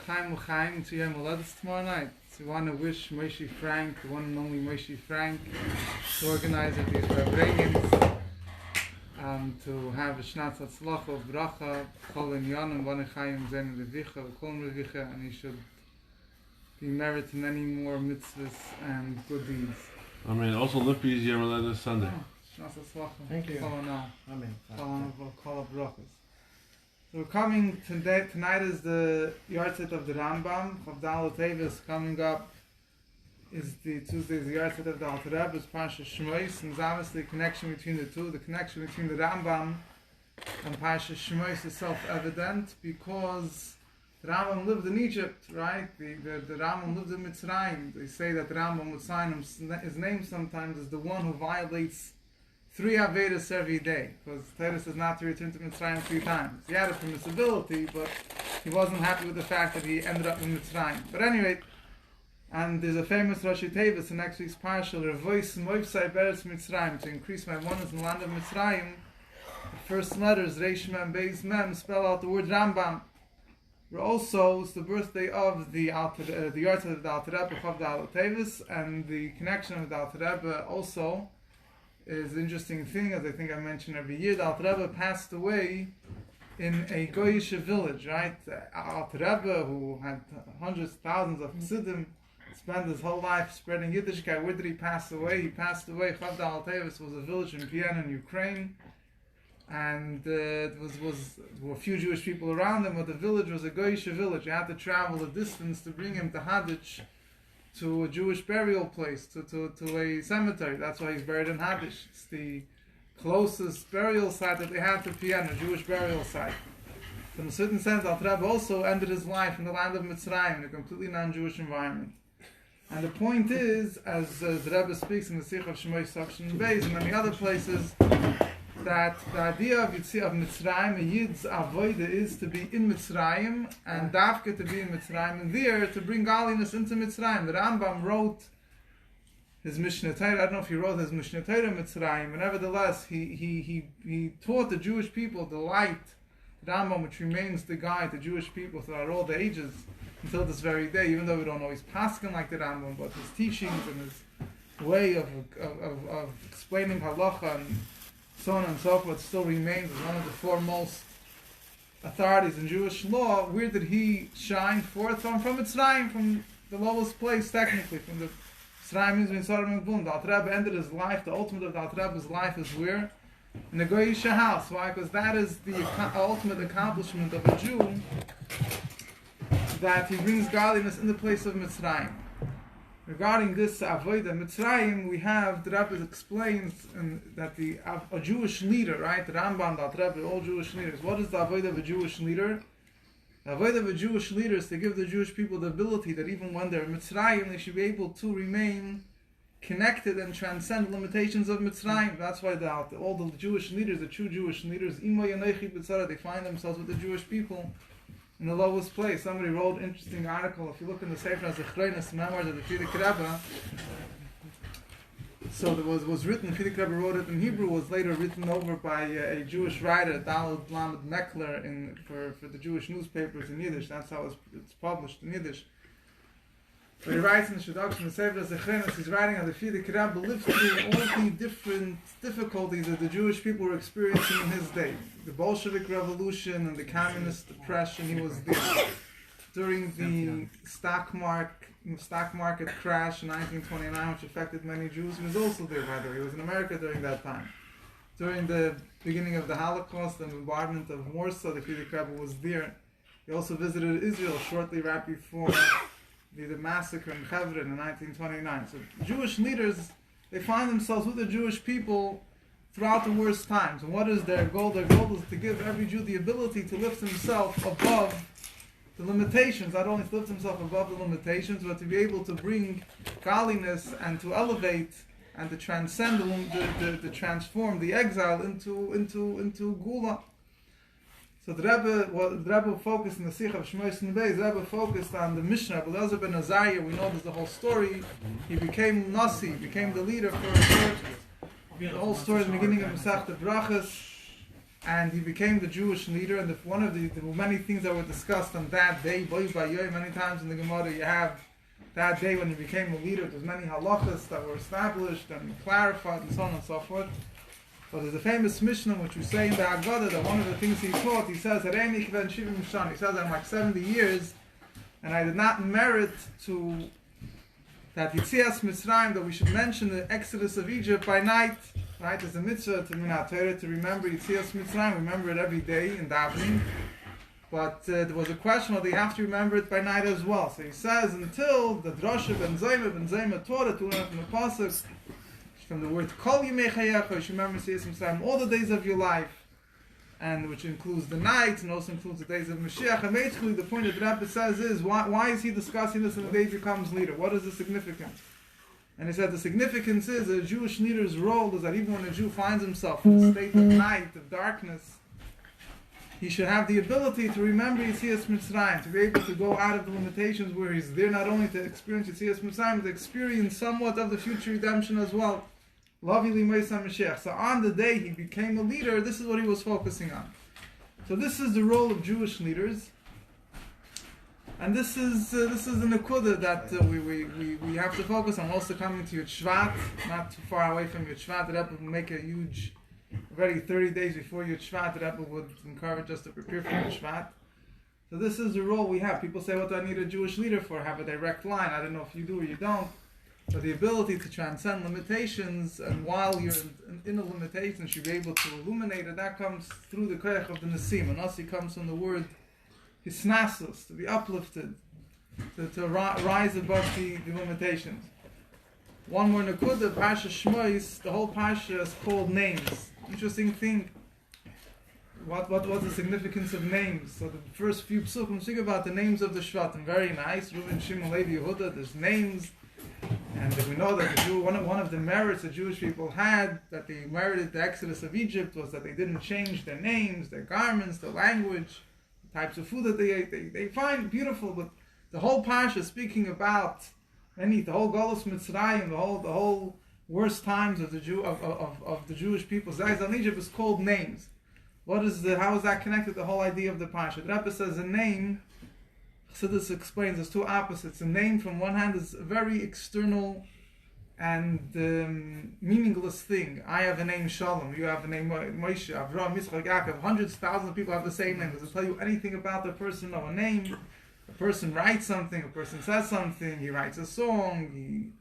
Chaim L'chaim to Yom Haledes tomorrow night. So we want to wish Moshe Frank, the one and only Moshe Frank, the organizer of these Rebbeins, to have a Shnat Hatzlacha, Bracha, Chol and Yon, and Bani Chaim Zen Revicha, Kol Revicha, and he should be merited in many more mitzvahs and good deeds. Amen. Also, Lippy's Yom Haledes Sunday. Shnat Hatzlacha. Thank you. Amen. Kol Brachas. So we're coming today. Tonight is the Yartzeit of the Rambam. Chavdal Tevis coming up is the Tuesday's Yartzeit of the Alter Rebbe. It's Parshas Shemos, and there's obviously a connection between the two. The connection between the Rambam and Parshas Shemos is self-evident because the Rambam lived in Egypt, right? The Rambam lived in Mitzrayim. They say that the Rambam would sign his name sometimes as the one who violates 3 Avedas every day, because Torah says not to return to Mitzrayim 3 times. He had a permissibility, but he wasn't happy with the fact that he ended up in Mitzrayim. But anyway, and there's a famous Rashi Tevis in next week's Parshas, Revois Moivsai Beretz Mitzrayim, to increase my oneness in the land of Mitzrayim. The first letters, Reish Mem, Beis Mem, spell out the word Rambam. We're also, it's the birthday of the Yartzeit of the Alter Rebbe, Chavdal Tevis, and the connection with the Alter Rebbe also is an interesting thing, as I think I mention every year. The Alter Rebbe passed away in a Goyish village, right? Alter Rebbe, who had hundreds, thousands of Chassidim, spent his whole life spreading Yiddishkeit. Where did he pass away? He passed away. Chavdal Tevis was a village in Vienna, in Ukraine, and there were a few Jewish people around him, but the village was a Goyish village. You had to travel a distance to bring him to Hadich, to a Jewish burial place, to a cemetery. That's why he's buried in Hadish. It's the closest burial site that they had to Vienna, a Jewish burial site. So in a certain sense, Alter Rebbe also ended his life in the land of Mitzrayim, in a completely non-Jewish environment. And the point is, as the Rebbe speaks in the Sikh of Shemos section Beis and many other places, that the idea of Yitzhak of Mitzrayim, a Yid's avodah, is to be in Mitzrayim, and Davka to be in Mitzrayim, and there to bring godliness into Mitzrayim. The Rambam wrote his Mishnah Torah. I don't know if he wrote his Mishnah Torah in Mitzrayim, but nevertheless, he taught the Jewish people the light, the Rambam, which remains the guide to Jewish people throughout all the ages until this very day. Even though we don't always paskin like the Rambam, but his teachings and his way of explaining halacha and so on and so forth still remains as one of the foremost authorities in Jewish law. Where did he shine forth from? From Mitzrayim, from the lowest place technically, from the Mitzrayim means in Sodom and Gomorrah. The Alter Rebbe ended his life, the ultimate of the Alter Rebbe's life is where? In the Goyish house. Why? Because that is the ultimate accomplishment of a Jew, that he brings godliness in the place of Mitzrayim. Regarding this avodah Mitzrayim, we have the Rabbi explains that a Jewish leader, right? The Rambam, the Alter Rebbe, all Jewish leaders. What is the avodah of a Jewish leader? The avodah of a Jewish leader is to give the Jewish people the ability that even when they're in Mitzrayim, they should be able to remain connected and transcend the limitations of Mitzrayim. That's why all the Jewish leaders, the true Jewish leaders, they find themselves with the Jewish people in the lowest place. Somebody wrote an interesting article. If you look in the Sefer Zirkind, memoirs of the Frierdiker Rebbe, so there was written, Frierdiker Rebbe wrote it in Hebrew, was later written over by a Jewish writer, Daled Lamed Meckler, for the Jewish newspapers in Yiddish. That's how it's published in Yiddish. But he writes in the introduction, the Sefer Zirkind, he's writing how the Frierdiker Rebbe lived through all the different difficulties that the Jewish people were experiencing in his day. The Bolshevik Revolution and the Communist Depression. He was there during the stock market crash in 1929, which affected many Jews. He was also there, by the way. He was in America during that time. During the beginning of the Holocaust and bombardment of Warsaw, the Frierdiker Rebbe was there. He also visited Israel shortly right before the massacre in Hebron in 1929. So Jewish leaders, they find themselves with the Jewish people throughout the worst times. And what is their goal? Their goal is to give every Jew the ability to lift himself above the limitations. Not only to lift himself above the limitations, but to be able to bring godliness and to elevate and to transcend to transform the exile into Gula. So the Rebbe focused in the Sikh of Shemos and Beis. The Rebbe focused on the Mishnah. Rabbi Elazar ben Azariah, we know there's the whole story. He became Nasi, became the leader for a church. The whole story at the beginning of Masechta Brachas. and he became the Jewish leader. And one of the many things that were discussed on that day, many times in the Gemara, you have that day when he became a leader. There's many halachas that were established and clarified, and so on and so forth. But there's a famous Mishnah which we say in the Haggadah that one of the things he taught, he says, he says, I'm like 70 years, and I did not merit to that Yitzias Mitzrayim, that we should mention the Exodus of Egypt by night. Right? There's a mitzvah to Minat Torah to remember Yitzias Mitzrayim, remember it every day in davening. But there was a question whether you have to remember it by night as well. So he says, until the Drosha Ben Zayma taught it to learn from the Pasuk, from the word Kol Yimei Chayecha, you should remember Yitzias Mitzrayim all the days of your life, and which includes the nights and also includes the days of Mashiach. And basically the point that the Rabbi says is, why is he discussing this in the day he becomes leader? What is the significance? And he said the significance is that a Jewish leader's role is that even when a Jew finds himself in a state of night, of darkness, he should have the ability to remember Yitzias Mitzrayim, to be able to go out of the limitations where he's there not only to experience Yitzias Mitzrayim, but to experience somewhat of the future redemption as well. So on the day he became a leader, this is what he was focusing on. So this is the role of Jewish leaders. And this is the nekuda that we have to focus on. Also coming to Yud Shvat, not too far away from Yud Shvat. The Rebbe will make a huge, already 30 days before Yud Shvat, the Rebbe would encourage us to prepare for Yud Shvat. So this is the role we have. People say, what do I need a Jewish leader for? Have a direct line. I don't know if you do or you don't. But the ability to transcend limitations, and while you're in the limitations, you'll be able to illuminate it. That comes through the koyach of the Nesim. And also comes from the word hisnasus, to be uplifted, to rise above the limitations. One more nekuda, Parshas Shemos, the whole Parsha is called names. Interesting thing. What was the significance of names? So the first few psukim speak about the names of the Shvatim. Very nice. Reuven, Shimon, Levi, Yehuda. There's names. And we know that one of the merits the Jewish people had, that they merited the Exodus of Egypt, was that they didn't change their names, their garments, their language, the types of food that they ate. They find beautiful, but the whole Parsha speaking about the whole Golus Mitzrayim, the whole worst times of the Jewish people, Zayzal in Egypt, is called names. How is that connected to the whole idea of the Parsha? The Rabbi says a name, Chassidus explains, there's two opposites. A name, from one hand, is a very external and meaningless thing. I have a name Shalom, you have a name Moshe, Avraham, Yitzchak, Yaakov. Hundreds, thousands of people have the same name. Does it tell you anything about the person? No, a name. A person writes something, a person says something, he writes a song,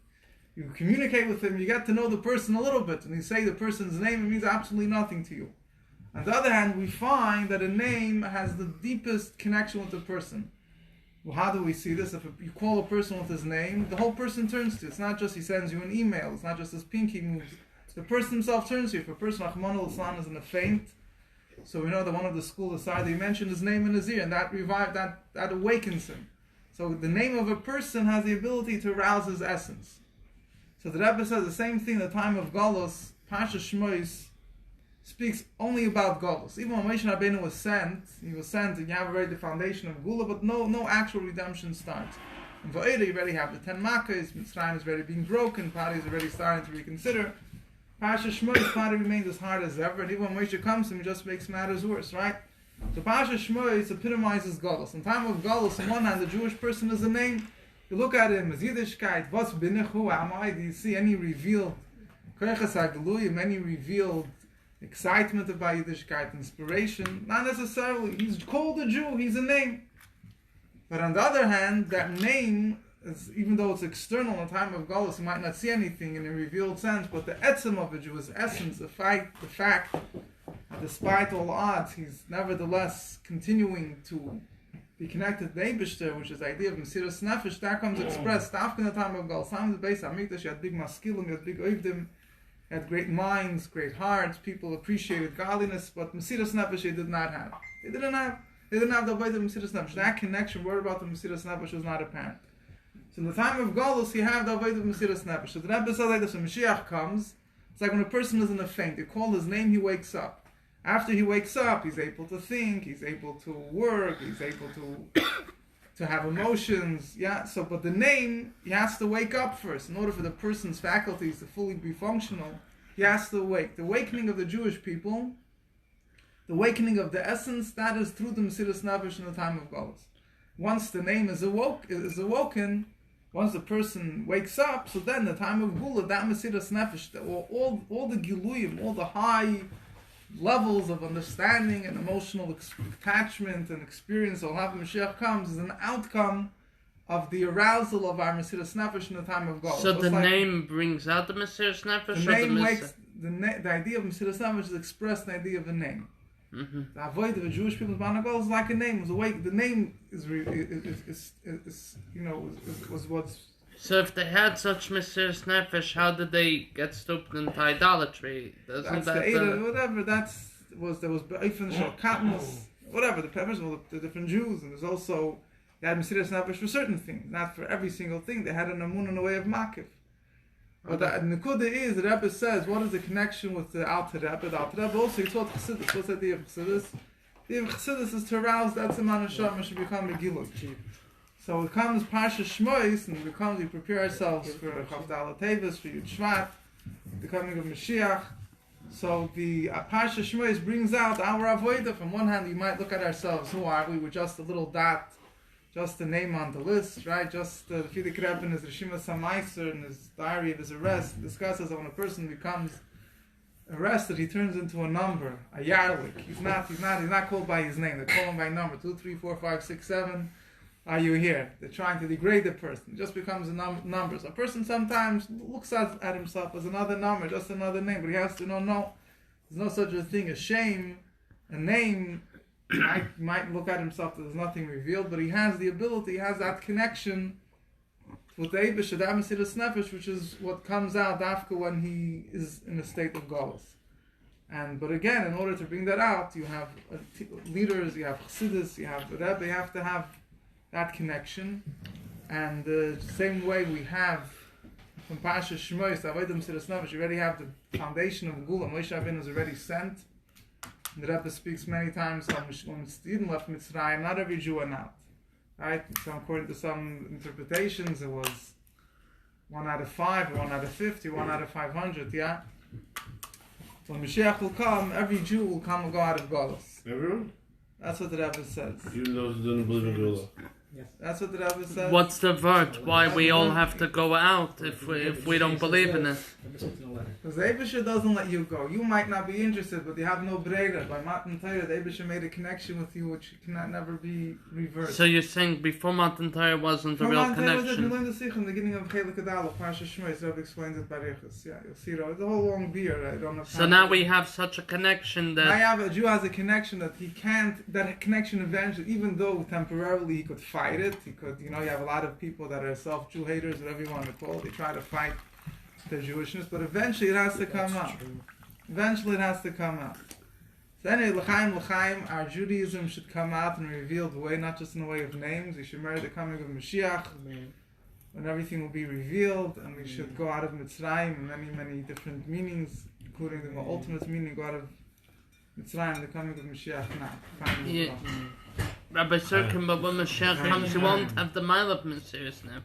you communicate with him, you get to know the person a little bit, and you say the person's name, it means absolutely nothing to you. On the other hand, we find that a name has the deepest connection with the person. Well, how do we see this? If you call a person with his name, the whole person turns to you. It's not just he sends you an email. It's not just his pinky moves. The person himself turns to you. If a person, Rahman al-Islam, is in a faint, so we know that one of the school decided he mentioned his name in his ear, and that revived, that awakens him. So the name of a person has the ability to arouse his essence. So the Rebbe says the same thing at the time of Galus. Parshas Shemos speaks only about Galus. Even when Moshe Rabbeinu was sent, and you have already the foundation of Gula, but no actual redemption starts. In Va'eda, you already have the 10 Makkahs, Mitzrayim is already being broken, Pari is already starting to reconsider. Parshas Shemos, Pari remains as hard as ever, and even when Moshe comes to him, it just makes matters worse, right? So Parshas Shemos epitomizes Galus. In time of Galus, on one hand, the Jewish person is a name. You look at him as Yiddishkeit, was binechu amai, do you see any revealed koyches hagiluyim, any revealed excitement about Yiddishkeit, inspiration? Not necessarily. He's called a Jew, he's a name. But on the other hand, that name, even though it's external in time of Galus, you might not see anything in a revealed sense, but the etzem of a Jew, his essence, the fact that despite all odds, he's nevertheless continuing to be connected to the Eibishter, which is the idea of Mesiras Nefesh, that comes expressed after the time of Galus. Time of the Beis HaMikdash, you had big maskilim, you had big oivdim, had great minds, great hearts, people appreciated godliness, but Mesiras Nefesh they did not have. They didn't have the Avodah of Mesiras Nefesh. That connection, word about the Mesiras Nefesh, was not apparent. So in the time of Galus, you have the Avodah of Mesiras Nefesh. So the Rebbe says like this: when Mashiach comes, it's like when a person is in a faint. You call his name, he wakes up. After he wakes up, he's able to think, he's able to work, he's able to have emotions. Yeah. So, but the name, he has to wake up first. In order for the person's faculties to fully be functional, he has to awake. The awakening of the Jewish people the awakening of the essence, that is through the Mesiras Nefesh in the time of Golus. Once the name is awoken, once the person wakes up, so then the time of Gula, that Mesiras Nefesh, all the Giluyim, all the high levels of understanding and emotional attachment and experience of how Mashiach comes is an outcome of the arousal of our Mesiras Nefesh in the time of Golus. So the name brings out the Mesiras Nefesh? The name wakes, the idea of Mesiras Nefesh is expressed in the idea of a name. Mm-hmm. The avoid of the Jewish people's Banagol is like a name. It was awake. The name is was what's. So if they had such Mesiras Nefesh, how did they get stupid into idolatry? That's whatever. There was Be'ifin Shal Katmos, whatever the purpose of the different Jews, and there's also they had Mesiras Nefesh for certain things, not for every single thing. They had an amun in a way of makif. But the Nekuda is, the Rebbe says, what is the connection with the Alter Rebbe? The Alter Rebbe also, he taught Chassidus. What's the idea of Chassidus? The idea of Chassidus is to arouse that Siman Hashem should become a Giluk. So it comes Parshas Shemos, and we prepare ourselves for Chavdal Tevis, for Yud Shvat, the coming of Mashiach. So the Parshas Shemos brings out our avodah. From one hand, you might look at ourselves, who are we? We're just a little dot, just a name on the list, right? Just the Fidik Rebbe in his Rishima Samaiser, in his diary of his arrest, discusses that when a person becomes arrested, he turns into a number, a yarlik. He's not called by his name. They call him by number 2, 3, 4, 5, 6, 7. Are you here? They're trying to degrade the person. It just becomes a number. So a person sometimes looks at himself as another number, just another name, but he has to know, no, there's no such a thing as shame. A name might look at himself that there's nothing revealed, but he has the ability, he has that connection with the Eibush, that Mesiras Nefesh, which is what comes out after when he is in a state of Golus. But again, in order to bring that out, you have leaders, you have Chassidus, you have the Rebbe, you have to have that connection. And the same way we have from Parshas Shemos, the Avodah Mesiras Nefesh, you already have the foundation of Gula. Moshe Rabbeinu is already sent. The Rebbe speaks many times when Eden left Mitzrayim, not every Jew went out. Right? So according to some interpretations, it was 1 out of 5, 1 out of 50, 1 out of 500, yeah? When Mashiach will come, every Jew will come and go out of Golus. Everyone? That's what the Rebbe says. Even those who don't believe in Gula. Yes. That's what the Rebbe says. What's the word? Why we all have to go out if we don't believe in it? Because the Eibusher doesn't let you go. You might not be interested, but you have no breira. By Matan Torah, the Eibusher made a connection with you which cannot never be reversed. So you're saying before Matan Torah wasn't a real connection? We learned the Zirkind in the beginning of Chelik Adal, Parshas Shemos. The Rebbe explains it by Rechus. Yeah, you'll see it. It's a whole long beer. I don't have time. So now we have such a connection that... A Jew has a connection that he can't, that connection eventually, even though temporarily he could fight it, he could, you have a lot of people that are self-Jew haters, whatever you want to call it, they try to fight their Jewishness, but eventually it has to come out. Eventually it has to come out. So anyway, l'chaim, our Judaism should come out in a revealed way, not just in the way of names. We should merit the coming of Mashiach, when everything will be revealed, and we should go out of Mitzrayim in many, many different meanings, including the ultimate meaning, go out of Mitzrayim, the coming of Mashiach now. Rabbi Zirkind, but when Mashiach comes, you won't have the mile of Mesiras Nefesh.